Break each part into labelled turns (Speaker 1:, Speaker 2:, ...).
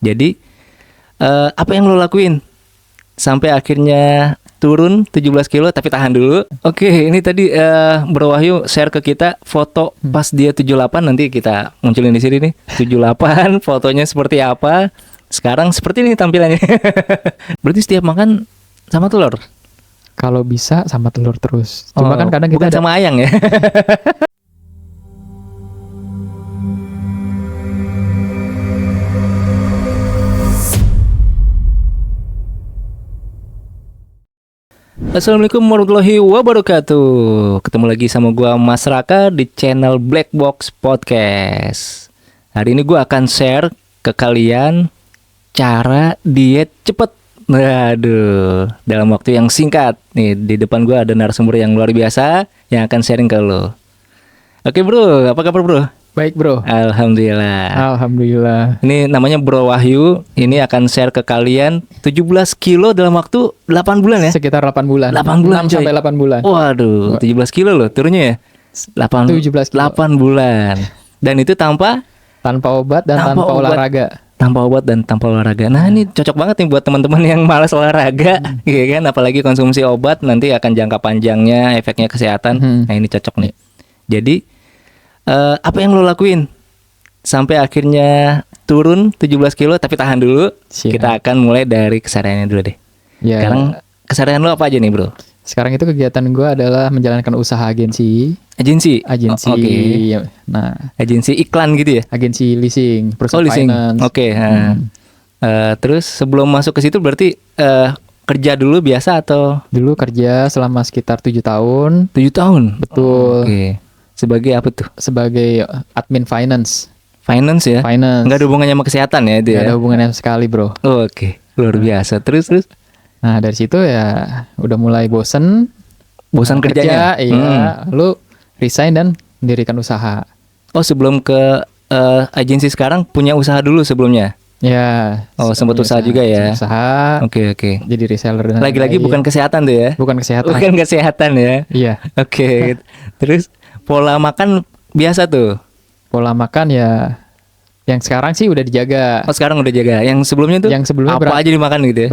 Speaker 1: Jadi apa yang lo lakuin sampai akhirnya turun 17 kilo tapi tahan dulu. Oke, ini tadi Bro Wahyu share ke kita foto pas dia 78, nanti kita munculin di sini nih. 78 fotonya seperti apa. Sekarang seperti ini tampilannya. Berarti setiap makan sama telur?
Speaker 2: Kalau bisa sama telur terus. Cuma kan kadang kita
Speaker 1: bukan sama ayam ya. Assalamualaikum warahmatullahi wabarakatuh. Ketemu lagi sama gua Mas Raka di channel Black Box Podcast. Hari ini gua akan share ke kalian cara diet cepet. Waduh, dalam waktu yang singkat. Nih di depan gua ada narasumber yang luar biasa yang akan sharing ke lo. Oke bro, apa kabar bro?
Speaker 2: baik bro.
Speaker 1: Alhamdulillah.
Speaker 2: Alhamdulillah.
Speaker 1: Ini namanya Bro Wahyu. Ini akan share ke kalian 17 kilo dalam waktu 8 bulan ya?
Speaker 2: Sekitar 8 bulan.
Speaker 1: 8 bulan
Speaker 2: 6 sampai 8 bulan.
Speaker 1: Waduh, 17 kilo loh turunnya ya?
Speaker 2: 17 kilo.
Speaker 1: 8 bulan. Dan itu tanpa
Speaker 2: obat dan tanpa
Speaker 1: obat.
Speaker 2: olahraga.
Speaker 1: Tanpa obat dan tanpa olahraga. Nah ini cocok banget nih buat teman-teman yang malas olahraga, ya kan? Apalagi konsumsi obat nanti akan jangka panjangnya efeknya kesehatan. Nah ini cocok nih. Jadi apa yang lo lakuin sampai akhirnya turun 17 kilo tapi tahan dulu.
Speaker 2: Siap.
Speaker 1: Kita akan mulai dari kesehariannya dulu deh.
Speaker 2: Ya.
Speaker 1: Sekarang keseharian lo apa aja nih bro?
Speaker 2: Sekarang itu kegiatan gue adalah menjalankan usaha agensi.
Speaker 1: Agensi? Oke.
Speaker 2: Nah,
Speaker 1: Agensi iklan gitu ya?
Speaker 2: agensi leasing, perusahaan
Speaker 1: leasing.
Speaker 2: finance.
Speaker 1: Oke. Terus sebelum masuk ke situ berarti kerja dulu biasa atau?
Speaker 2: Dulu kerja selama sekitar 7 tahun.
Speaker 1: 7 tahun?
Speaker 2: Betul.
Speaker 1: Oke. Sebagai apa tuh?
Speaker 2: Sebagai admin finance.
Speaker 1: Finance ya?
Speaker 2: Finance.
Speaker 1: Nggak ada hubungannya sama kesehatan ya itu
Speaker 2: Nggak
Speaker 1: ya?
Speaker 2: ada hubungannya sekali bro.
Speaker 1: Oke. Luar biasa. Terus?
Speaker 2: Nah dari situ ya udah mulai bosen.
Speaker 1: Bosan kerjanya?
Speaker 2: Iya. Lu resign dan mendirikan usaha.
Speaker 1: Oh sebelum ke agensi sekarang punya usaha dulu sebelumnya?
Speaker 2: Ya.
Speaker 1: Oh sempat usaha juga ya?
Speaker 2: Usaha.
Speaker 1: Oke.
Speaker 2: Jadi reseller dan
Speaker 1: Lagi-lagi
Speaker 2: lain-lain.
Speaker 1: bukan kesehatan tuh ya?
Speaker 2: Bukan kesehatan.
Speaker 1: Bukan kesehatan ya?
Speaker 2: Iya.
Speaker 1: Oke. Terus pola makan biasa tuh?
Speaker 2: Pola makan ya yang sekarang sih udah dijaga.
Speaker 1: Oh sekarang udah jaga. Yang sebelumnya tuh?
Speaker 2: Yang sebelumnya
Speaker 1: apa aja dimakan gitu ya?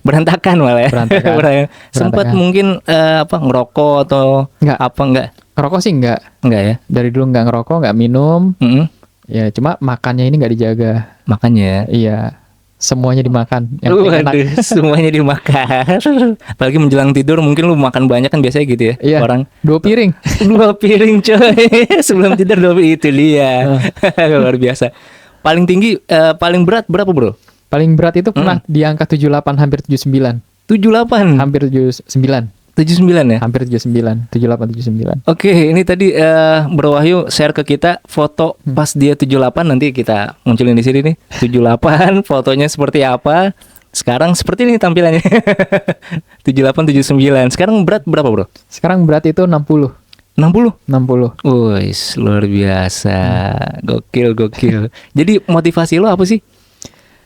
Speaker 2: Berantakan
Speaker 1: Malah ya?
Speaker 2: Berantakan.
Speaker 1: Sempat mungkin ngerokok atau
Speaker 2: Enggak.
Speaker 1: apa enggak?
Speaker 2: Ngerokok sih enggak.
Speaker 1: Enggak ya?
Speaker 2: Dari dulu enggak ngerokok, enggak minum. Ya cuma makannya ini enggak dijaga.
Speaker 1: Makanya.
Speaker 2: Iya. Semuanya dimakan. Yang penting enak.
Speaker 1: Waduh, semuanya dimakan. Apalagi menjelang tidur mungkin lu makan banyak kan biasanya gitu ya?
Speaker 2: Iya.
Speaker 1: Orang
Speaker 2: 2 piring.
Speaker 1: 2 piring coy. Sebelum tidur 2 piring itu dia. Luar biasa. Paling tinggi paling berat berapa bro?
Speaker 2: Paling berat itu pernah di angka 78 hampir 79.
Speaker 1: 78?
Speaker 2: Hampir 79.
Speaker 1: 79 ya?
Speaker 2: Hampir 79. 78 79.
Speaker 1: Oke, ini tadi Bro Wahyu share ke kita foto pas dia 78, nanti kita munculin di sini nih. 78 fotonya seperti apa. Sekarang seperti ini tampilannya. 78 79. Sekarang berat berapa, Bro?
Speaker 2: Sekarang berat itu 60.
Speaker 1: 60?
Speaker 2: 60.
Speaker 1: Wih, luar biasa. Gokil. Jadi motivasi lo apa sih?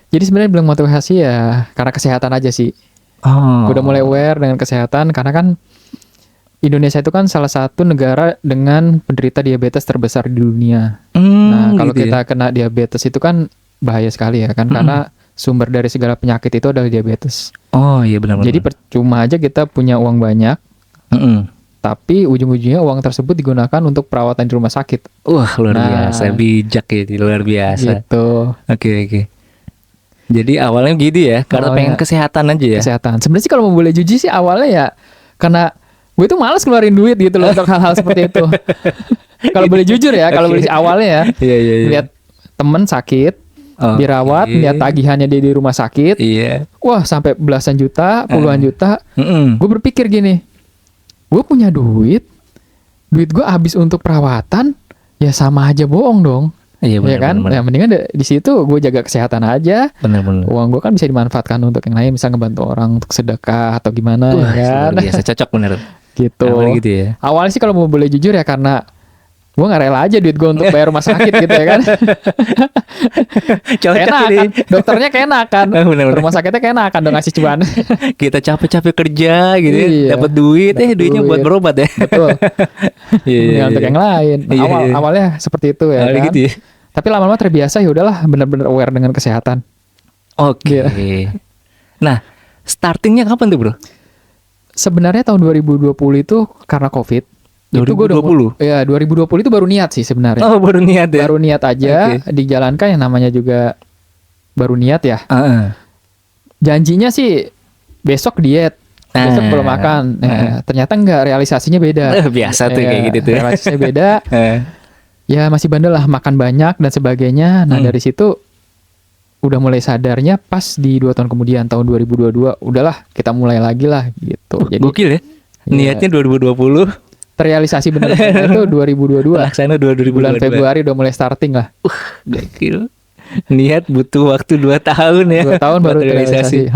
Speaker 2: Jadi sebenarnya bilang motivasi ya karena kesehatan aja sih.
Speaker 1: Oh.
Speaker 2: Udah mulai aware dengan kesehatan karena kan Indonesia itu kan salah satu negara dengan penderita diabetes terbesar di dunia. Nah, kalau
Speaker 1: gitu
Speaker 2: kita kena diabetes itu kan bahaya sekali ya kan karena sumber dari segala penyakit itu adalah diabetes.
Speaker 1: Oh iya benar.
Speaker 2: Jadi percuma aja kita punya uang banyak. Tapi ujung-ujungnya uang tersebut digunakan untuk perawatan di rumah sakit.
Speaker 1: Wah, luar biasa, bijak ya, luar biasa.
Speaker 2: Gitu.
Speaker 1: Oke. Jadi awalnya gitu ya, karena pengen kesehatan aja ya.
Speaker 2: Kesehatan. Sebenarnya sih kalau mau boleh jujur sih awalnya ya karena gue tuh malas ngeluarin duit gitu loh untuk hal-hal seperti itu. Kalau boleh jujur ya, kalau boleh awalnya ya.
Speaker 1: Iya.
Speaker 2: Lihat temen sakit, dirawat, lihat tagihannya dia di rumah sakit.
Speaker 1: Iya.
Speaker 2: Wah, sampai belasan juta, puluhan juta. Gue berpikir gini, gue punya duit gue habis untuk perawatan, ya sama aja bohong dong.
Speaker 1: Iya benar.
Speaker 2: Ya kan, ya mendingan di situ gue jaga kesehatan aja.
Speaker 1: Benar.
Speaker 2: Uang gue kan bisa dimanfaatkan untuk yang lain, bisa ngebantu orang untuk sedekah atau gimana. Ya kan?
Speaker 1: Biasa cocok bener.
Speaker 2: Gitu.
Speaker 1: Awalnya gitu ya.
Speaker 2: Awalnya sih kalau mau boleh jujur ya karena gue nggak rela aja duit gue untuk bayar rumah sakit gitu ya kan. Enakan, dokternya keenakan, rumah sakitnya keenakan dong ngasih cuan.
Speaker 1: Kita capek-capek kerja gitu,
Speaker 2: Iya,
Speaker 1: dapat duit, duitnya buat berobat ya.
Speaker 2: Betul.
Speaker 1: Iya.
Speaker 2: Untuk yang lain.
Speaker 1: Iya.
Speaker 2: Awalnya seperti itu ya kan.
Speaker 1: Gitu ya.
Speaker 2: Tapi lama-lama terbiasa ya udahlah benar-benar aware dengan kesehatan.
Speaker 1: Oke. Nah, startingnya kapan tuh bro?
Speaker 2: Sebenarnya tahun 2020 itu karena COVID.
Speaker 1: 2020?
Speaker 2: Itu gua udah, ya 2020 itu baru niat sih sebenarnya.
Speaker 1: Oh baru niat ya?
Speaker 2: Baru niat aja, dijalankan yang namanya juga baru niat ya. Janjinya sih besok diet, besok belum makan. Ternyata enggak, realisasinya beda.
Speaker 1: Biasa tuh kayak gitu tuh.
Speaker 2: Realisasinya beda. Ya masih bandel lah, makan banyak dan sebagainya. Nah dari situ udah mulai sadarnya pas di 2 tahun kemudian, tahun 2022. Udahlah kita mulai lagi lah gitu. Jadi
Speaker 1: gokil ya? Niatnya 2020.
Speaker 2: Terrealisasi benar itu 2022.
Speaker 1: Laksana 2022.
Speaker 2: Bulan Februari udah mulai starting lah.
Speaker 1: Gokil. Niat butuh waktu 2 tahun ya.
Speaker 2: 2 tahun baru terrealisasi.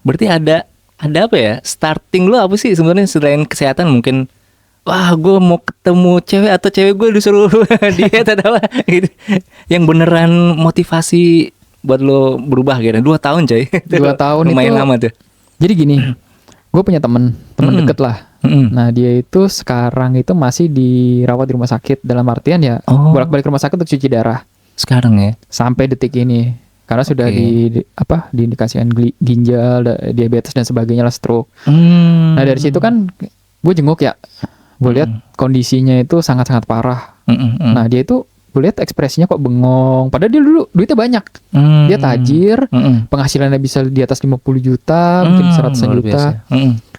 Speaker 1: Berarti ada apa ya? Starting lo apa sih sebenarnya selain kesehatan? Mungkin wah gue mau ketemu cewek atau cewek gue disuruh diet atau apa gitu. Yang beneran motivasi buat lo berubah gitu. 2 tahun coy.
Speaker 2: 2 tahun
Speaker 1: lumayan
Speaker 2: itu
Speaker 1: lama tuh.
Speaker 2: Jadi gini, gue punya temen deket lah. Nah dia itu sekarang itu masih dirawat di rumah sakit, dalam artian ya bolak-balik rumah sakit untuk cuci darah.
Speaker 1: Sekarang ya? Sampai
Speaker 2: detik ini. Karena sudah diindikasikan ginjal, diabetes dan sebagainya lah, stroke. Nah dari situ kan gue jenguk ya, gue lihat kondisinya itu sangat-sangat parah. Nah dia itu gue lihat ekspresinya kok bengong, padahal dia dulu duitnya banyak. Dia tajir, penghasilannya bisa di atas 50 juta, mungkin 100 juta.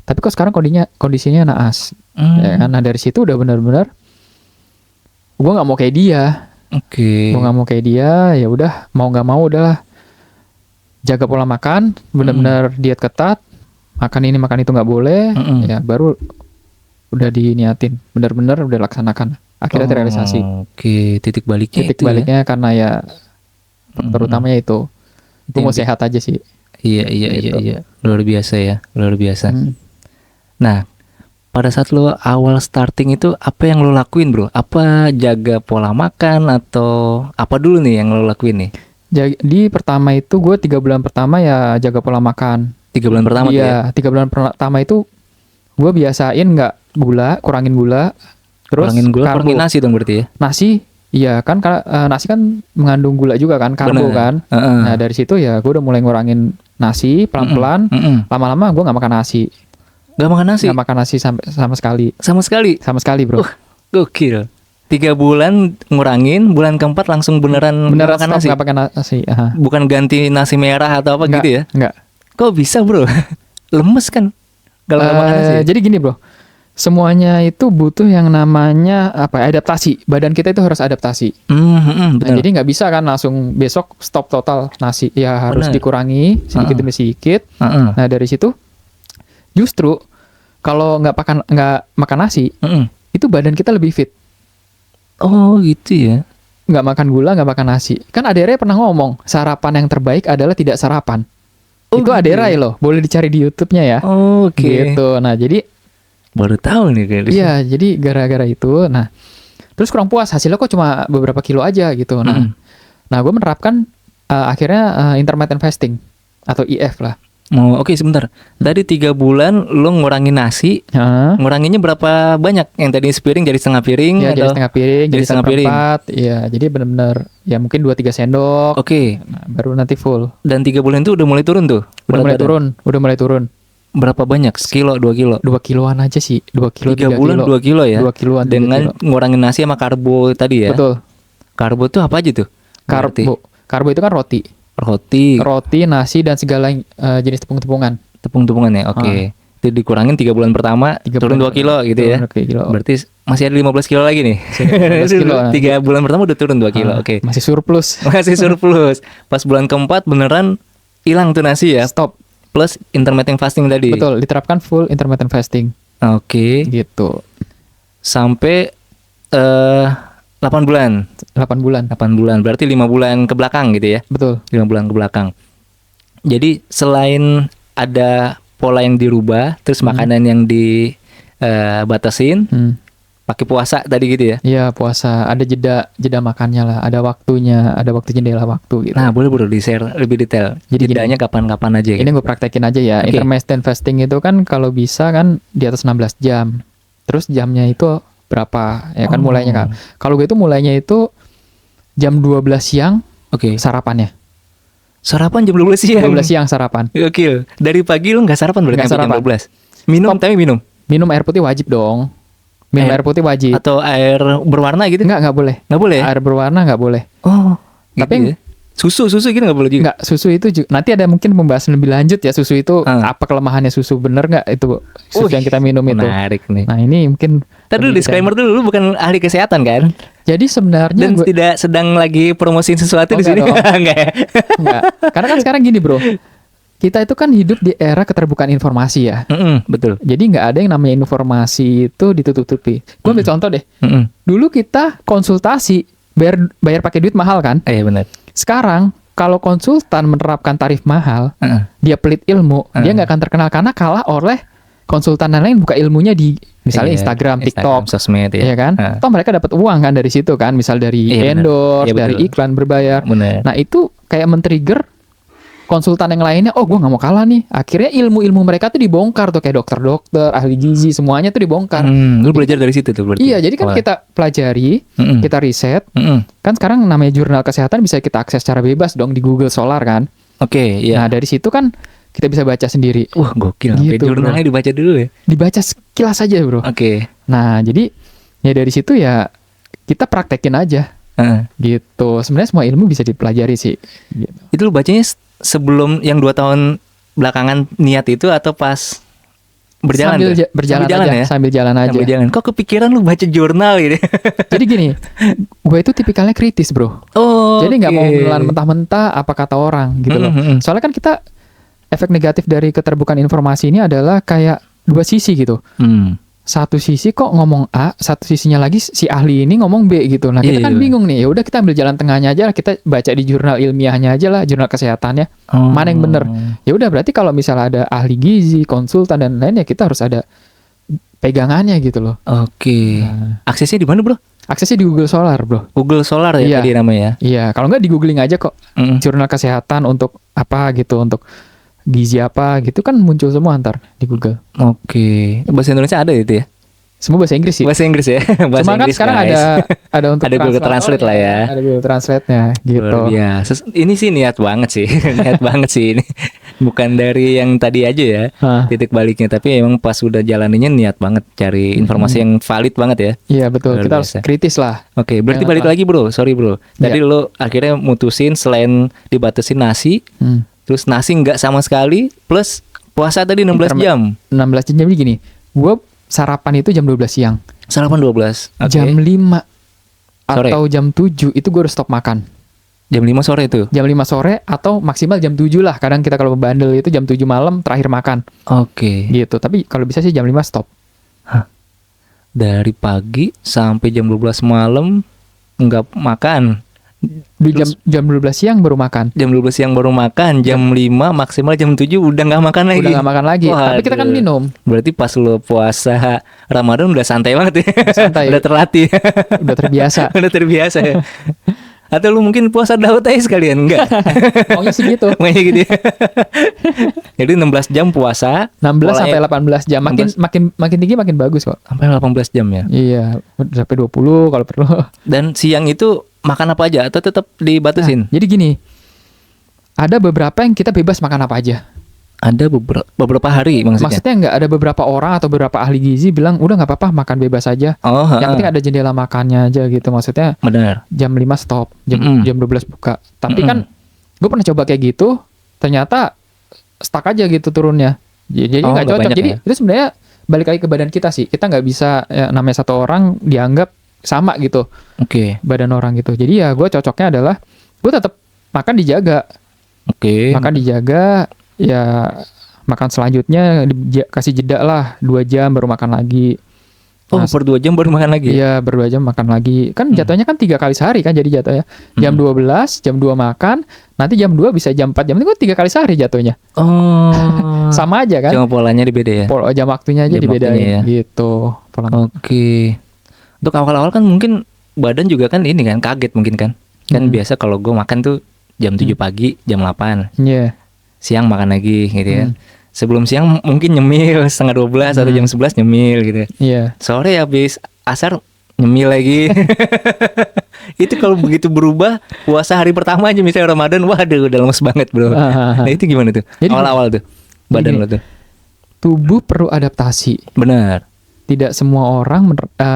Speaker 2: Tapi kok sekarang kondisinya naas. Ya kan? Nah dari situ udah benar-benar gue nggak mau kayak dia. Gue nggak mau kayak dia, ya udah mau nggak mau udahlah jaga pola makan, benar-benar diet ketat, makan ini makan itu nggak boleh, ya baru udah diniatin, benar-benar udah laksanakan, akhirnya terrealisasi.
Speaker 1: Titik baliknya
Speaker 2: karena ya terutamanya itu gue mau sehat aja sih.
Speaker 1: Iya, luar biasa ya, luar biasa. Nah, pada saat lo awal starting itu apa yang lo lakuin bro? Apa jaga pola makan atau apa dulu nih yang lo lakuin nih?
Speaker 2: Jadi pertama itu gue 3 bulan pertama ya jaga pola makan.
Speaker 1: 3 bulan pertama tuh ya?
Speaker 2: 3 bulan pertama itu gue biasain nggak gula, kurangin gula. Terus
Speaker 1: kurangin nasi dong berarti ya?
Speaker 2: Nasi, iya kan, nasi kan mengandung gula juga kan, karbo kan. Nah dari situ ya gue udah mulai ngurangin nasi pelan-pelan. Lama-lama gue nggak makan nasi.
Speaker 1: Gak makan nasi?
Speaker 2: Gak makan nasi sama sekali.
Speaker 1: Sama sekali bro? Gokil. 3 bulan ngurangin, bulan keempat langsung beneran makan nasi?
Speaker 2: Gak makan nasi.
Speaker 1: Bukan ganti nasi merah atau apa gitu ya?
Speaker 2: Enggak.
Speaker 1: Kok bisa bro? Lemes kan kalau gak makan nasi?
Speaker 2: Jadi gini bro, semuanya itu butuh yang namanya adaptasi. Badan kita itu harus adaptasi. Nah, jadi nggak bisa kan langsung besok stop total nasi. Ya harus dikurangi sedikit demi sedikit. Nah dari situ justru kalau nggak makan nasi, itu badan kita lebih fit.
Speaker 1: Oh gitu ya.
Speaker 2: Nggak makan gula, nggak makan nasi. Kan Ade pernah ngomong, sarapan yang terbaik adalah tidak sarapan. Itu gitu. Ade loh, boleh dicari di YouTube-nya ya. Gitu. Nah jadi
Speaker 1: baru tahu nih kayaknya.
Speaker 2: Iya, jadi gara-gara itu, nah terus kurang puas, hasilnya kok cuma beberapa kilo aja gitu. Nah gue menerapkan akhirnya intermittent fasting atau IF lah.
Speaker 1: Oke, sebentar. Tadi 3 bulan lo ngurangin nasi, nguranginnya berapa banyak? Yang tadi sepiring jadi setengah piring?
Speaker 2: Ya, jadi setengah piring, jadi
Speaker 1: setengah piring.
Speaker 2: Iya, jadi benar-benar ya mungkin 2-3 sendok. Nah, baru nanti full.
Speaker 1: Dan 3 bulan itu udah mulai turun tuh?
Speaker 2: Udah mulai turun.
Speaker 1: Berapa banyak? Sekilo, 2 kilo?
Speaker 2: 2 kiloan aja sih, 2 kilo,
Speaker 1: 3 bulan kilo. 2 kilo ya?
Speaker 2: 2 kiloan.
Speaker 1: Dengan ngurangin nasi sama karbo tadi ya?
Speaker 2: Betul.
Speaker 1: Karbo tuh apa aja tuh?
Speaker 2: Karbo itu kan roti, nasi dan segala jenis tepung-tepungan.
Speaker 1: Tepung-tepungan ya, oke. Itu dikurangin 3 bulan pertama, turun 2 kilo gitu ya? Berarti masih ada 15 kilo lagi nih? 15 kilo. 3 bulan pertama udah turun 2 kilo, oke.
Speaker 2: Masih surplus.
Speaker 1: Pas bulan keempat beneran hilang tuh nasi ya?
Speaker 2: Stop.
Speaker 1: Plus intermittent fasting tadi?
Speaker 2: Betul, diterapkan full intermittent fasting.
Speaker 1: Oke.
Speaker 2: Gitu.
Speaker 1: Sampai 8 bulan? 8 bulan, berarti 5 bulan ke belakang gitu ya?
Speaker 2: Betul.
Speaker 1: 5 bulan ke belakang. Jadi selain ada pola yang dirubah, terus makanan yang dibatasin, pakai puasa tadi gitu ya?
Speaker 2: Iya, puasa. Ada jeda makannya lah, ada waktunya, ada waktu jendela waktu gitu.
Speaker 1: Nah, boleh bro di-share lebih detail. Jadi jedanya kapan-kapan aja gitu.
Speaker 2: Ini gue praktekin aja ya. Intermittent fasting itu kan kalau bisa kan di atas 16 jam. Terus jamnya itu berapa? Ya kan mulainya kan. Kalau gue itu mulainya itu jam 12 siang sarapannya.
Speaker 1: Sarapan jam 12 siang.
Speaker 2: 12 siang sarapan.
Speaker 1: Gokil. Dari pagi lu nggak sarapan berarti
Speaker 2: Nggak
Speaker 1: sampai jam
Speaker 2: sarapan.
Speaker 1: 12. Minum
Speaker 2: Stop.
Speaker 1: tapi minum.
Speaker 2: Minum air putih wajib dong. Minum air putih wajib.
Speaker 1: Atau air berwarna gitu?
Speaker 2: Nggak boleh.
Speaker 1: Nggak boleh.
Speaker 2: Air berwarna nggak boleh.
Speaker 1: Oh.
Speaker 2: Tapi
Speaker 1: gitu ya. Susu gitu nggak boleh juga.
Speaker 2: Nggak, susu itu nanti ada mungkin pembahasan lebih lanjut ya, susu itu apa kelemahannya susu, bener nggak itu susu yang kita minum itu.
Speaker 1: Menarik nih.
Speaker 2: Nah ini mungkin
Speaker 1: Tadi dulu disclaimer dulu, lu bukan ahli kesehatan kan?
Speaker 2: jadi sebenarnya
Speaker 1: Dan tidak sedang lagi promosiin sesuatu di sini.
Speaker 2: enggak dong.
Speaker 1: Enggak ya?
Speaker 2: Enggak. Karena kan sekarang gini bro, kita itu kan hidup di era keterbukaan informasi ya.
Speaker 1: Betul.
Speaker 2: Jadi nggak ada yang namanya informasi itu ditutup-tutupi. Gue ambil contoh deh. Dulu kita konsultasi bayar pakai duit mahal kan?
Speaker 1: Iya benar.
Speaker 2: Sekarang kalau konsultan menerapkan tarif mahal, dia pelit ilmu, dia nggak akan terkenal karena kalah oleh konsultan lain buka ilmunya di misalnya Instagram, TikTok,
Speaker 1: sosmed
Speaker 2: ya kan? Toh mereka dapat uang kan dari situ kan, misal dari endorse, dari iklan berbayar.
Speaker 1: Bener.
Speaker 2: Nah itu kayak men-trigger konsultan yang lainnya, oh gue nggak mau kalah nih. Akhirnya ilmu-ilmu mereka tuh dibongkar tuh, kayak dokter-dokter, ahli gizi, semuanya tuh dibongkar.
Speaker 1: Lu belajar dari situ tuh berarti?
Speaker 2: Iya, jadi kan kita pelajari, kita riset. Kan sekarang namanya jurnal kesehatan bisa kita akses secara bebas dong di Google Scholar kan.
Speaker 1: Oke, iya.
Speaker 2: Nah dari situ kan kita bisa baca sendiri.
Speaker 1: Wah gokil, sampai
Speaker 2: Gitu,
Speaker 1: jurnalnya dibaca dulu ya?
Speaker 2: Dibaca sekilas aja bro.
Speaker 1: Oke.
Speaker 2: Nah jadi ya dari situ ya kita praktekin aja. Gitu. Sebenarnya semua ilmu bisa dipelajari sih. Gitu.
Speaker 1: Itu lu bacanya sebelum yang 2 tahun belakangan niat itu atau pas berjalan?
Speaker 2: Berjalan
Speaker 1: sambil
Speaker 2: aja,
Speaker 1: ya?
Speaker 2: sambil jalan aja.
Speaker 1: Sambil jalan. Kok kepikiran lu baca jurnal gitu?
Speaker 2: Jadi gini, gue itu tipikalnya kritis bro.
Speaker 1: Oh.
Speaker 2: Jadi nggak mau menelan mentah-mentah apa kata orang gitu loh. Soalnya kan kita efek negatif dari keterbukaan informasi ini adalah kayak 2 sisi gitu. Satu sisi kok ngomong A, satu sisinya lagi si ahli ini ngomong B gitu. Nah kita kan bingung nih. Ya udah kita ambil jalan tengahnya aja lah. Kita baca di jurnal ilmiahnya aja lah, jurnal kesehatannya. Mana yang bener? Ya udah berarti kalau misalnya ada ahli gizi, konsultan dan lain ya kita harus ada pegangannya gitu loh.
Speaker 1: Oke. Aksesnya di mana bro?
Speaker 2: Aksesnya di Google Scholar bro.
Speaker 1: Google Scholar ya tadi namanya.
Speaker 2: Iya. Kalau nggak di googling aja kok. Jurnal kesehatan untuk apa gitu, untuk gizi apa gitu kan muncul semua ntar di Google.
Speaker 1: Oke. Bahasa Indonesia ada itu ya?
Speaker 2: Semua bahasa Inggris sih.
Speaker 1: Bahasa Inggris ya. Bahasa
Speaker 2: Cuma
Speaker 1: Inggris,
Speaker 2: kan sekarang
Speaker 1: guys.
Speaker 2: ada untuk
Speaker 1: ada Google Translate lah ya.
Speaker 2: Ada Google Translate-nya gitu.
Speaker 1: Luar biasa. Ini sih niat banget sih. Niat banget sih ini. Bukan dari yang tadi aja ya. Titik baliknya, tapi emang pas udah jalaninya niat banget cari informasi yang valid banget ya.
Speaker 2: Iya betul.
Speaker 1: Luar
Speaker 2: kita
Speaker 1: biasa.
Speaker 2: harus kritis lah.
Speaker 1: Oke, berarti balik lagi bro. Sorry bro. Tadi lo akhirnya mutusin selain dibatasin nasi, terus nasi nggak sama sekali, plus puasa tadi 16 jam.
Speaker 2: 16 jam jadi gini. Gue sarapan itu jam 12 siang.
Speaker 1: Sarapan 12. Okay.
Speaker 2: Jam 5
Speaker 1: Sore.
Speaker 2: atau jam 7 itu gue udah stop makan.
Speaker 1: Jam 5 sore itu?
Speaker 2: Jam 5 sore atau maksimal jam 7 lah. Kadang kita kalau bandel itu jam 7 malam terakhir makan.
Speaker 1: Oke.
Speaker 2: Gitu. Tapi kalau bisa sih jam 5 stop.
Speaker 1: Dari pagi sampai jam 12 malam nggak makan.
Speaker 2: Di jam 12 siang baru makan.
Speaker 1: Jam 12 siang baru makan, jam 5 maksimal jam 7 udah nggak makan lagi.
Speaker 2: Udah nggak makan lagi. Tapi kita kan minum.
Speaker 1: Berarti pas lo puasa Ramadan udah santai banget ya.
Speaker 2: Santai.
Speaker 1: Udah terlatih.
Speaker 2: Udah terbiasa.
Speaker 1: Udah terbiasa ya. Atau lu mungkin puasa Daud aja sekalian, enggak?
Speaker 2: Maunya sih gitu.
Speaker 1: Maunya gitu ya. Jadi 16 jam puasa,
Speaker 2: 16 sampai 18 jam. Makin tinggi makin bagus kok.
Speaker 1: Sampai 18 jam ya.
Speaker 2: Iya, sampai 20 kalau perlu.
Speaker 1: Dan siang itu makan apa aja atau tetap dibatasin?
Speaker 2: Nah, jadi gini. Ada beberapa yang kita bebas makan apa aja.
Speaker 1: Ada beberapa hari maksudnya.
Speaker 2: Maksudnya nggak ada beberapa orang atau beberapa ahli gizi bilang udah nggak apa-apa makan bebas aja. Yang penting ada jendela makannya aja gitu. Maksudnya
Speaker 1: benar.
Speaker 2: Jam 5 stop, jam 12 buka. Tapi kan gue pernah coba kayak gitu, ternyata stuck aja gitu turunnya. Jadi nggak cocok. Jadi ya? Itu sebenarnya balik lagi ke badan kita sih. Kita nggak bisa namanya satu orang dianggap sama gitu.
Speaker 1: Oke.
Speaker 2: Badan orang gitu. Jadi ya gue cocoknya adalah gue tetap makan dijaga.
Speaker 1: Oke.
Speaker 2: Makan dijaga. Ya makan selanjutnya kasih jeda lah 2 jam baru makan lagi.
Speaker 1: Oh, per 2 jam baru makan lagi?
Speaker 2: Iya, per 2 jam makan lagi. Kan jatuhnya kan 3 kali sehari kan jadi jatuhnya. Jam 12, jam 2 makan, nanti jam 2 bisa jam 4 jam. Itu 3 kali sehari jatuhnya.
Speaker 1: Oh.
Speaker 2: Sama aja kan?
Speaker 1: Cuma polanya beda ya?
Speaker 2: Jam waktunya aja dibedain ya? Gitu.
Speaker 1: Oke. Untuk awal-awal kan mungkin badan juga kan ini kan kaget mungkin kan. Kan biasa kalau gue makan tuh jam 7 pagi, jam 8.
Speaker 2: Iya. Yeah.
Speaker 1: Siang makan lagi gitu kan. Sebelum siang mungkin nyemil setengah 12 atau jam 11 nyemil gitu.
Speaker 2: Iya.
Speaker 1: Sore habis asar Nyemil lagi. Itu kalau begitu berubah puasa hari pertama aja misalnya Ramadan, waduh udah lemes banget bro. Nah itu gimana tuh?
Speaker 2: Jadi
Speaker 1: Awal-awal tuh badan lo tuh.
Speaker 2: Tubuh perlu adaptasi.
Speaker 1: Benar.
Speaker 2: Tidak semua orang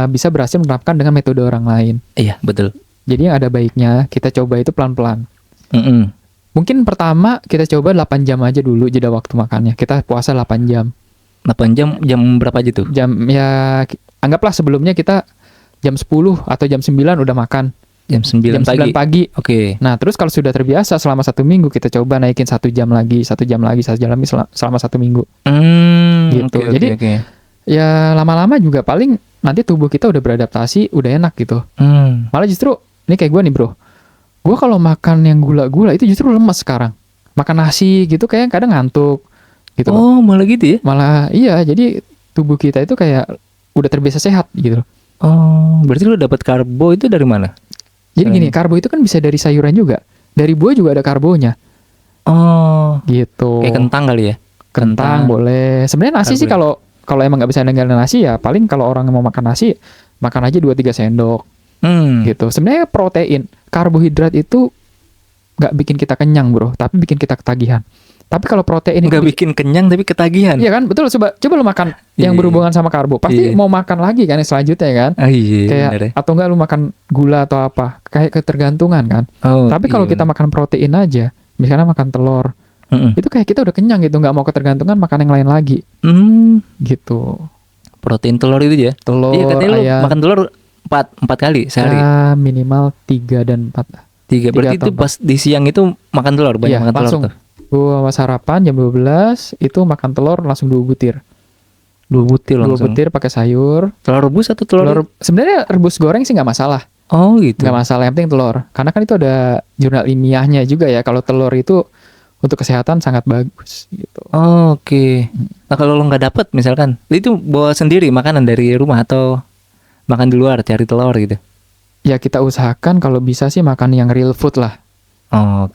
Speaker 2: bisa berhasil menerapkan dengan metode orang lain.
Speaker 1: Iya betul.
Speaker 2: Jadi yang ada baiknya kita coba itu pelan-pelan.
Speaker 1: Mm-mm.
Speaker 2: Mungkin pertama kita coba 8 jam aja dulu jeda waktu makannya. Kita puasa 8 jam.
Speaker 1: 8 jam, jam berapa aja tuh?
Speaker 2: Jam ya anggaplah sebelumnya kita jam 10 atau jam 9 udah makan.
Speaker 1: Jam 9
Speaker 2: Jam 9 pagi.
Speaker 1: Oke.
Speaker 2: Nah, terus kalau sudah terbiasa selama 1 minggu kita coba naikin 1 jam lagi, 1 jam lagi, 1 jam lagi selama 1 minggu. Gitu.
Speaker 1: Okay,
Speaker 2: Jadi
Speaker 1: okay.
Speaker 2: ya lama-lama juga paling nanti tubuh kita udah beradaptasi, udah enak gitu. Malah justru ini kayak gue nih bro. Gue kalau makan yang gula-gula itu justru lemes sekarang. Makan nasi gitu kayak kadang ngantuk gitu.
Speaker 1: Oh, malah gitu ya?
Speaker 2: Malah iya, jadi tubuh kita itu kayak udah terbiasa sehat gitu.
Speaker 1: Oh, berarti lu dapat karbo itu dari mana?
Speaker 2: Jadi gini, karbo itu kan bisa dari sayuran juga. Dari buah juga ada karbonya.
Speaker 1: Oh,
Speaker 2: Gitu.
Speaker 1: kayak kentang kali ya?
Speaker 2: Kentang boleh. Sebenarnya nasi sih kalau emang nggak bisa ninggalin nasi ya paling kalau orang mau makan nasi makan aja 2-3 sendok. Gitu. Sebenarnya protein, karbohidrat itu nggak bikin kita kenyang bro, tapi bikin kita ketagihan. Tapi kalau protein
Speaker 1: nggak bikin kenyang tapi ketagihan.
Speaker 2: Iya kan, betul. Coba lu makan yang berhubungan sama karbo, pasti mau makan lagi kan yang selanjutnya kan. Kayak
Speaker 1: bener.
Speaker 2: atau enggak lu makan gula atau apa, kayak ketergantungan kan. Tapi kalau kita makan protein aja, misalnya makan telur, itu kayak kita udah kenyang gitu, nggak mau ketergantungan makan yang lain lagi. Gitu.
Speaker 1: Protein telur itu ya?
Speaker 2: Telur,
Speaker 1: iya katanya lu makan telur 4 kali sehari.
Speaker 2: Ya, minimal 3 dan 4.
Speaker 1: 3 berarti itu pas di siang itu makan telur, banyak makan
Speaker 2: langsung.
Speaker 1: telur tuh.
Speaker 2: Gua sarapan jam 12 itu makan telur langsung 2 butir.
Speaker 1: 2 butir langsung.
Speaker 2: 2 butir pakai sayur.
Speaker 1: Telur rebus atau telur?
Speaker 2: Sebenarnya rebus goreng sih nggak masalah.
Speaker 1: Oh gitu.
Speaker 2: Nggak masalah, yang penting telur. Karena kan itu ada jurnal ilmiahnya juga ya. Kalau telur itu untuk kesehatan sangat bagus gitu.
Speaker 1: Oke. Nah kalau lo nggak dapet misalkan, itu bawa sendiri makanan dari rumah atau makan di luar cari telur gitu?
Speaker 2: Ya kita usahakan kalau bisa sih makan yang real food lah.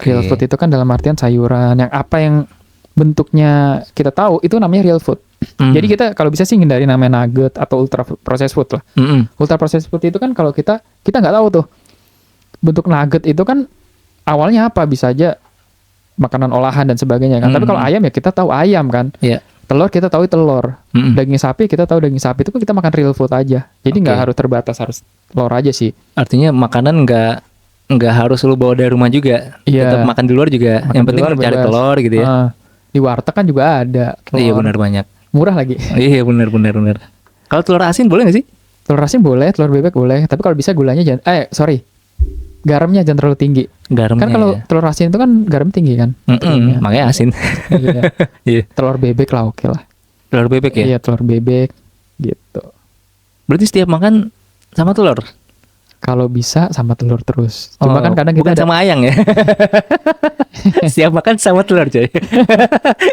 Speaker 2: Real food itu kan dalam artian sayuran yang apa yang bentuknya kita tahu itu namanya real food. Jadi kita kalau bisa sih hindari namanya nugget atau ultra processed food lah. Ultra processed food itu kan kalau kita nggak tahu tuh bentuk nugget itu kan awalnya apa, bisa aja makanan olahan dan sebagainya kan. Tapi kalau ayam ya kita tahu ayam kan. Telur kita tahu telur. Daging sapi kita tahu daging sapi. Itu kan kita makan real food aja. Jadi nggak harus terbatas harus telur aja sih.
Speaker 1: Artinya makanan nggak harus lu bawa dari rumah juga. Tetap makan di luar juga. Makan yang penting cari telur gitu ya.
Speaker 2: Di warteg kan juga ada telur.
Speaker 1: Iya benar, banyak.
Speaker 2: Murah lagi.
Speaker 1: Iya benar. Kalau telur asin boleh nggak sih?
Speaker 2: Telur asin boleh, telur bebek boleh. Tapi kalau bisa gulanya garamnya jangan terlalu tinggi. Garamnya. Kan kalau telur asin itu kan garam tinggi kan.
Speaker 1: Makanya asin.
Speaker 2: Telur bebek lah oke lah.
Speaker 1: Telur bebek ya?
Speaker 2: Iya, telur bebek gitu.
Speaker 1: Berarti setiap makan sama telur?
Speaker 2: Kalau bisa sama telur terus. Cuma kan kadang kita
Speaker 1: bukan sama ayang ya. Setiap makan sama telur coy.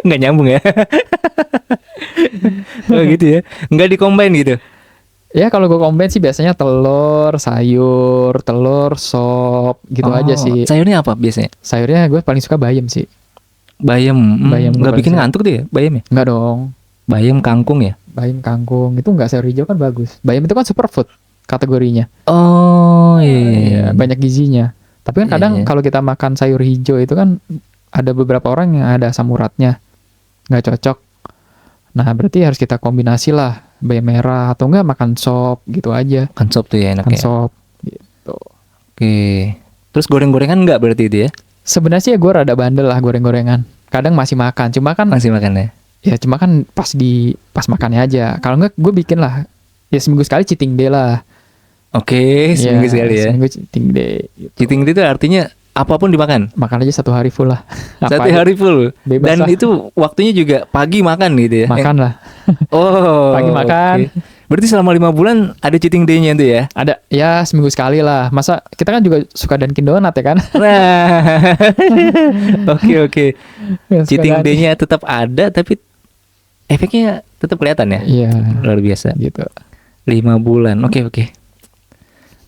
Speaker 1: Nggak nyambung ya. Oh gitu ya. Nggak dikombain gitu. Ya
Speaker 2: kalau gue combine sih biasanya telur, sayur, telur, sop gitu aja sih.
Speaker 1: Sayurnya apa biasanya?
Speaker 2: Sayurnya gue paling suka bayam sih.
Speaker 1: Bayam. Nggak bikin ngantuk deh ya bayam ya?
Speaker 2: Nggak dong.
Speaker 1: Bayam kangkung ya?
Speaker 2: Bayam kangkung itu nggak, sayur hijau kan bagus. Bayam itu kan superfood kategorinya.
Speaker 1: Oh iya.
Speaker 2: Banyak gizinya. Tapi kan kadang kalau kita makan sayur hijau itu kan ada beberapa orang yang ada asam uratnya, nggak cocok. Nah berarti harus kita kombinasi lah, bayam merah atau enggak makan sop gitu aja.
Speaker 1: Makan sop tuh ya enak
Speaker 2: ya. Makan sop gitu.
Speaker 1: Oke. Terus goreng-gorengan enggak berarti itu ya?
Speaker 2: Sebenarnya sih gue rada bandel lah goreng-gorengan. Kadang masih makan, cuma kan
Speaker 1: masih makan ya?
Speaker 2: Ya cuma kan pas makannya aja. Kalau enggak gue bikin lah ya seminggu sekali cheating day lah.
Speaker 1: Oke, seminggu sekali ya.
Speaker 2: Seminggu cheating day gitu.
Speaker 1: Cheating day itu artinya apapun dimakan?
Speaker 2: Makan aja 1 hari full lah.
Speaker 1: 1 hari full?
Speaker 2: Bebas.
Speaker 1: Dan
Speaker 2: lah.
Speaker 1: Itu waktunya juga pagi makan gitu ya?
Speaker 2: Makan lah.
Speaker 1: Oh.
Speaker 2: Pagi makan.
Speaker 1: Okay. Berarti selama 5 bulan ada cheating day-nya itu ya?
Speaker 2: Ada, ya seminggu sekali lah. Masa kita kan juga suka Dunkin Donat ya kan?
Speaker 1: Nah. Oke. Cheating day-nya tetap ada tapi efeknya tetap kelihatan ya?
Speaker 2: Iya.
Speaker 1: Luar biasa.
Speaker 2: Gitu.
Speaker 1: 5 bulan. Oke.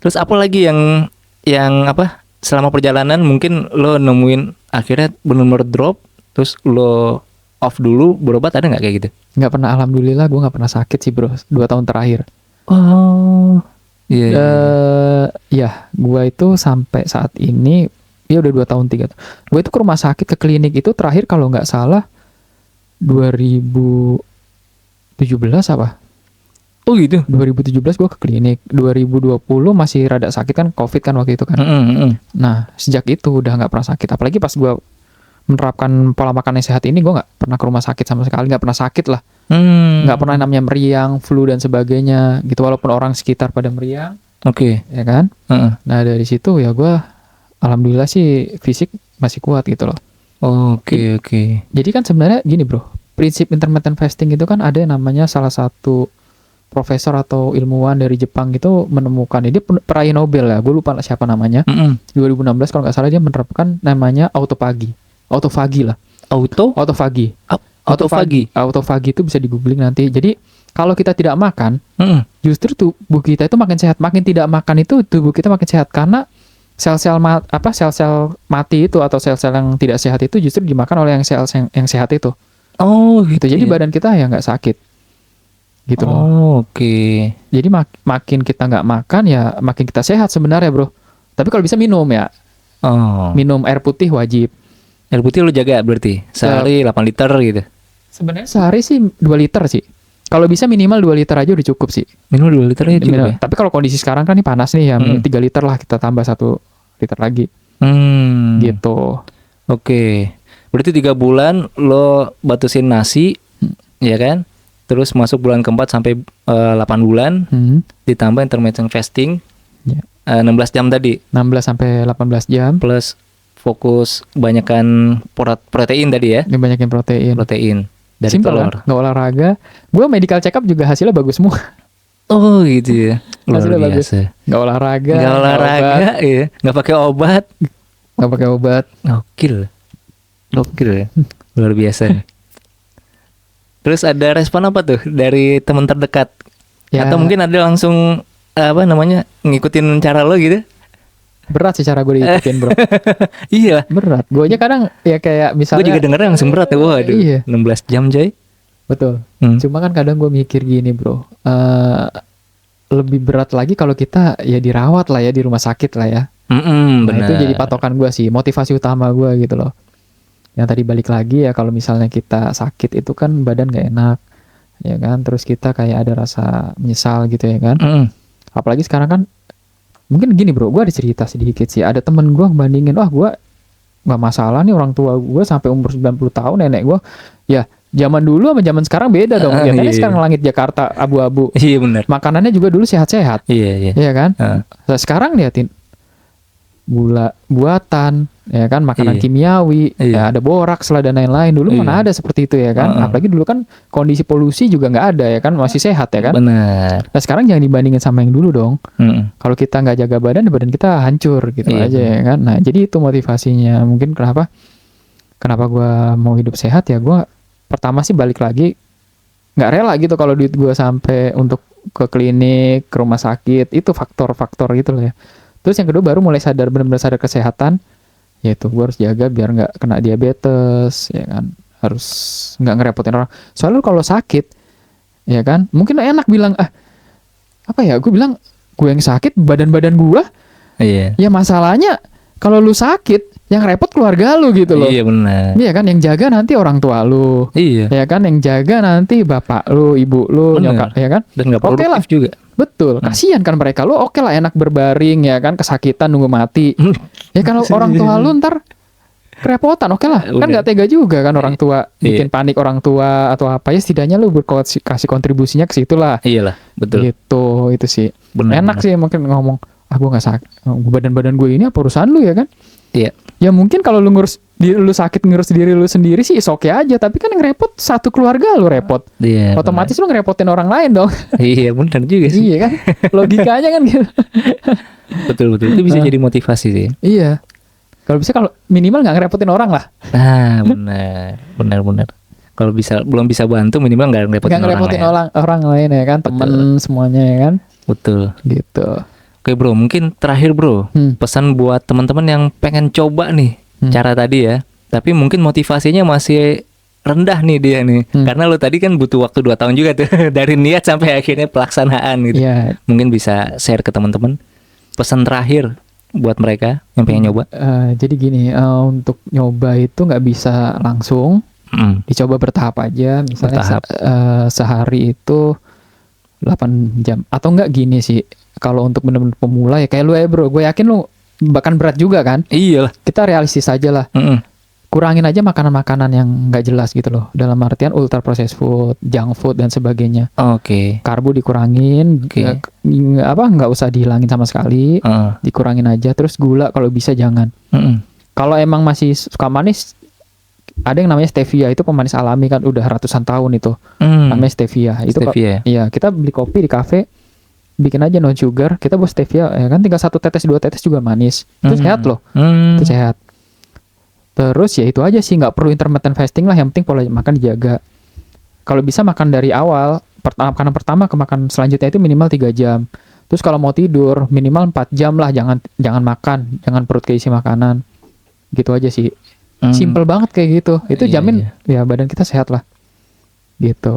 Speaker 1: Terus apa lagi yang apa? Selama perjalanan mungkin lo nemuin akhirnya benar-benar drop, terus lo off dulu, berobat, ada nggak kayak gitu?
Speaker 2: Nggak pernah, alhamdulillah gue nggak pernah sakit sih bro, 2 tahun terakhir.
Speaker 1: Oh, Iya.
Speaker 2: Ya, gua itu sampai saat ini ya udah 2 tahun 3 tahun. Gua itu ke rumah sakit, ke klinik itu terakhir kalau nggak salah 2017 apa?
Speaker 1: Oh gitu.
Speaker 2: 2017 gua ke klinik. 2020 masih rada sakit kan, COVID kan waktu itu kan. Nah, sejak itu udah nggak pernah sakit. Apalagi pas gua menerapkan pola makan yang sehat ini, gua nggak pernah ke rumah sakit sama sekali, nggak pernah sakit lah. Nggak pernah namanya meriang, flu dan sebagainya gitu, walaupun orang sekitar pada meriang.
Speaker 1: Oke.
Speaker 2: Ya kan? Nah dari situ ya gue alhamdulillah sih fisik masih kuat gitu loh.
Speaker 1: Oke.
Speaker 2: Jadi kan sebenarnya gini bro, prinsip intermittent fasting itu kan ada yang namanya salah satu profesor atau ilmuwan dari Jepang gitu menemukan, dia peraih Nobel ya, gue lupa siapa namanya. 2016 kalau nggak salah dia menerapkan namanya autofagi lah. Autofagi itu bisa di googling nanti. Jadi kalau kita tidak makan, justru tubuh kita itu makin sehat. Makin tidak makan itu tubuh kita makin sehat, karena sel-sel mati itu atau sel-sel yang tidak sehat itu justru dimakan oleh yang sehat itu.
Speaker 1: Oh gitu.
Speaker 2: Jadi badan kita ya nggak sakit gitu loh.
Speaker 1: Oke.
Speaker 2: Jadi makin kita nggak makan ya makin kita sehat sebenarnya bro. Tapi kalau bisa minum ya. Minum air putih wajib.
Speaker 1: Air putih lu jaga berarti sehari 8 liter gitu.
Speaker 2: Sebenarnya sehari sih 2 liter sih. Kalau bisa minimal 2 liter aja udah cukup sih.
Speaker 1: Minimal 2 liter aja cukup ya?
Speaker 2: Tapi kalau kondisi sekarang kan nih panas nih ya, 3 liter lah, kita tambah 1 liter lagi. Gitu.
Speaker 1: Oke. Berarti 3 bulan lo batasin nasi, ya kan? Terus masuk bulan keempat sampai 8 bulan, ditambah intermittent fasting, 16 jam tadi.
Speaker 2: 16 sampai 18 jam.
Speaker 1: Plus fokus banyakan protein tadi ya?
Speaker 2: Banyakin protein. Dari simple telur. Kan? Nggak olahraga. Gue medical check up juga hasilnya bagus semua.
Speaker 1: Oh gitu ya. Luar
Speaker 2: hasilnya
Speaker 1: biasa.
Speaker 2: Bagus. Nggak olahraga.
Speaker 1: Iya. Nggak pakai obat. Gokil ya. Luar biasa. Terus ada respon apa tuh dari teman terdekat? Ya. Atau mungkin ada langsung ngikutin cara lo gitu?
Speaker 2: Berat sih cara gue diikutin bro.
Speaker 1: Iya.
Speaker 2: Berat. Gue aja kadang ya kayak misalnya.
Speaker 1: Gue juga dengernya langsung berat ya. Waduh. Iya. 16 jam coy.
Speaker 2: Betul. Cuma kan kadang gue mikir gini bro. Lebih berat lagi kalau kita ya dirawat lah ya di rumah sakit lah ya. Nah itu jadi patokan gue sih. Motivasi utama gue gitu loh. Yang tadi balik lagi ya, kalau misalnya kita sakit itu kan badan gak enak. Ya kan. Terus kita kayak ada rasa menyesal gitu ya kan. Apalagi sekarang kan. Mungkin gini bro, gue ada cerita sedikit sih. Ada temen gue ngebandingin, gue gak masalah nih orang tua gue sampai umur 90 tahun, nenek gue. Ya, zaman dulu sama zaman sekarang beda dong. Ya kan sekarang langit Jakarta abu-abu. Iya benar. Makanannya juga dulu sehat-sehat. Iya. Iya kan? Sekarang liatin gula buatan, ya kan, makanan kimiawi, ya ada boraks lah dan lain-lain. Dulu mana ada seperti itu ya kan? Apalagi dulu kan kondisi polusi juga nggak ada ya kan, masih sehat ya kan? Benar. Nah sekarang jangan dibandingin sama yang dulu dong. Kalau kita nggak jaga badan kita hancur gitu aja ya kan? Nah jadi itu motivasinya. Mungkin kenapa gue mau hidup sehat ya, gue pertama sih balik lagi nggak rela gitu kalau duit gue sampai untuk ke klinik, ke rumah sakit, itu faktor-faktor gitu loh ya. Terus yang kedua baru mulai sadar, benar-benar sadar kesehatan, yaitu gue harus jaga biar nggak kena diabetes, ya kan, harus nggak ngerepotin orang. Soalnya kalau sakit, ya kan, mungkin enak bilang gue bilang gue yang sakit, badan gue, ya masalahnya kalau lu sakit, yang repot keluarga lu gitu loh. Iya benar. Iya kan, yang jaga nanti orang tua lu. Iya. Ya kan, yang jaga nanti bapak lu, ibu lu, nyokap, ya kan. Dan nggak produktif juga. Betul, kasihan kan mereka. Lu oke lah enak berbaring ya kan, kesakitan nunggu mati. Ya kan orang tua lu ntar kerepotan, oke lah. Kan nggak tega juga kan orang tua, bikin panik orang tua atau apa ya, setidaknya lu kasih kontribusinya ke situ lah. Iyalah, betul. Gitu, itu sih. Enak sih mungkin ngomong, gue nggak sakit, badan gue ini apa urusan lu ya kan? Iya. Ya mungkin kalau lu lu sakit ngurus diri lu sendiri sih oke aja, tapi kan yang repot satu keluarga lu repot. Iya. Otomatis lu ngerepotin orang lain dong. Iya, benar juga sih. Iya kan? Logikanya kan gitu. Betul. Itu bisa jadi motivasi sih. Iya. Kalau minimal nggak ngerepotin orang lah. Nah, benar. Kalau belum bisa bantu, minimal nggak ngerepotin orang lain ya kan, teman semuanya ya kan. Betul. Gitu. Oke bro, mungkin terakhir bro, pesan buat teman-teman yang pengen coba nih cara tadi ya, tapi mungkin motivasinya masih
Speaker 1: rendah nih dia nih. Karena lo tadi kan butuh waktu 2 tahun juga tuh dari niat sampai akhirnya pelaksanaan gitu.
Speaker 2: Iya.
Speaker 1: Mungkin bisa share ke teman-teman pesan terakhir buat mereka yang pengen nyoba.
Speaker 2: Jadi gini, untuk nyoba itu nggak bisa langsung, dicoba bertahap aja. Misalnya sehari itu 8 jam atau enggak gini sih. Kalau untuk benar-benar pemula ya kayak lu bro, gue yakin lu bahkan berat juga kan.
Speaker 1: Iya lah.
Speaker 2: Kita realistis aja lah. Kurangin aja makanan-makanan yang nggak jelas gitu loh. Dalam artian ultra processed food, junk food dan sebagainya.
Speaker 1: Oke.
Speaker 2: Karbo dikurangin, nggak usah dihilangin sama sekali, dikurangin aja. Terus gula kalau bisa jangan. Kalau emang masih suka manis, ada yang namanya stevia, itu pemanis alami kan udah ratusan tahun itu. Namanya stevia. Itu iya, kita beli kopi di kafe, bikin aja no sugar, kita buat stevia ya kan, tinggal 1 tetes 2 tetes juga manis. Itu sehat loh. Itu sehat. Terus ya itu aja sih, nggak perlu intermittent fasting lah, yang penting pola makan dijaga. Kalau bisa makan dari awal, makanan pertama ke makan selanjutnya itu minimal 3 jam. Terus kalau mau tidur minimal 4 jam lah, jangan makan, jangan perut keisi makanan. Gitu aja sih. Simple banget kayak gitu. Itu jamin ya badan kita sehat lah. Gitu.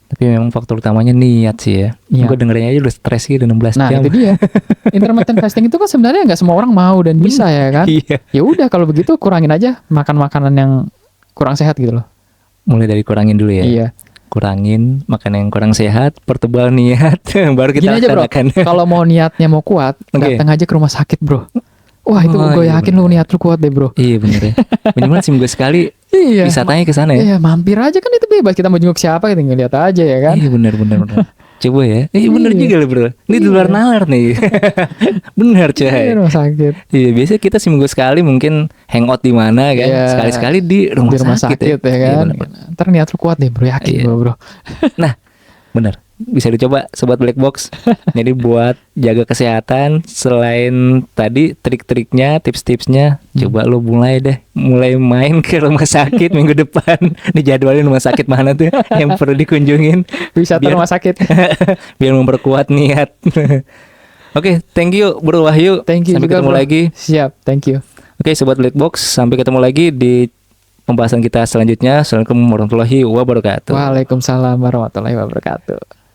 Speaker 1: Tapi memang faktor utamanya niat sih ya. Gue dengerin aja udah stres gitu 16 jam.
Speaker 2: Nah itu dia. Intermittent fasting itu kan sebenarnya nggak semua orang mau dan bisa ya kan. Ya udah kalau begitu kurangin aja makan makanan yang kurang sehat gitu loh.
Speaker 1: Mulai dari kurangin dulu ya.
Speaker 2: Iya.
Speaker 1: Kurangin makanan yang kurang sehat, pertebal niat, baru kita laksanakan.
Speaker 2: Kalau mau niatnya mau kuat, datang aja ke rumah sakit bro. Wah itu gue yakin lu niat lu kuat deh bro.
Speaker 1: Iya bener ya. Minimal seminggu sekali wisatanya ke sana ya.
Speaker 2: Iya mampir aja kan, itu bebas, kita mau jenguk siapa kita ngeliat aja ya kan.
Speaker 1: Iya bener. Coba ya. Bener juga loh bro. Ini di luar nalar nih. Bener coy.
Speaker 2: Iya rumah sakit.
Speaker 1: Iya biasanya kita seminggu sekali mungkin hangout di mana kan. Sekali-sekali di rumah sakit
Speaker 2: ya kan. Ntar niat lu kuat deh bro, yakin gue bro.
Speaker 1: Nah bener. Bisa dicoba sobat Black Box. Jadi buat jaga kesehatan, selain tadi trik-triknya, tips-tipsnya, coba lo mulai main ke rumah sakit minggu depan. Dijadwalin rumah sakit mana tuh yang perlu dikunjungin.
Speaker 2: Wisata rumah sakit.
Speaker 1: Biar memperkuat niat. Oke, thank you Bro Wahyu.
Speaker 2: Thank you.
Speaker 1: Sampai
Speaker 2: juga,
Speaker 1: ketemu lagi.
Speaker 2: Siap, thank you.
Speaker 1: Oke, sobat Black Box, sampai ketemu lagi di pembahasan kita selanjutnya. Assalamualaikum warahmatullahi wabarakatuh.
Speaker 2: Waalaikumsalam warahmatullahi wabarakatuh.